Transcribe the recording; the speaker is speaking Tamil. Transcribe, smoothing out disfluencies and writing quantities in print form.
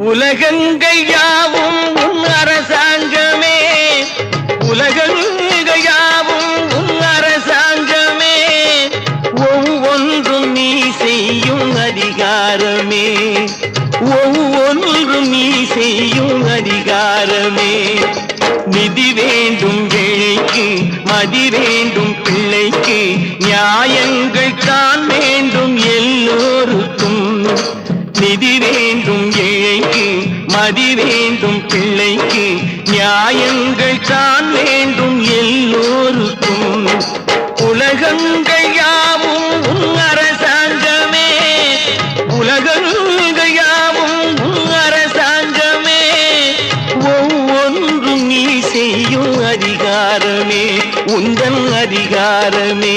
உலகங்கள் யாவும் உன் அரசாங்கமே, உலகங்கள் யாவும் உன் அரசாங்கமே, ஒவ்வொன்றும் நீ செய்யும் அதிகாரமே, ஒவ்வொன்றும் நீ செய்யும் அதிகாரமே. நிதி வேண்டும் ஏழைக்கு, மதி வேண்டும் பிள்ளைக்கு, நியாயங்கள் தான் வேண்டும் எல்லோருக்கும். நிதி வேண்டும் ஏழைக்கு, மதி வேண்டும் பிள்ளைக்கு, நியாயங்கள் தான் வேண்டும் எல்லோருக்கும். உலகங்கள் யாவும் உன் அரசாங்கமே, உலகங்கள் யாவும் உன் அரசாங்கமே, ஒவ்வொன்றும் நீ செய்யும் அதிகாரமே, உந்தன் அதிகாரமே.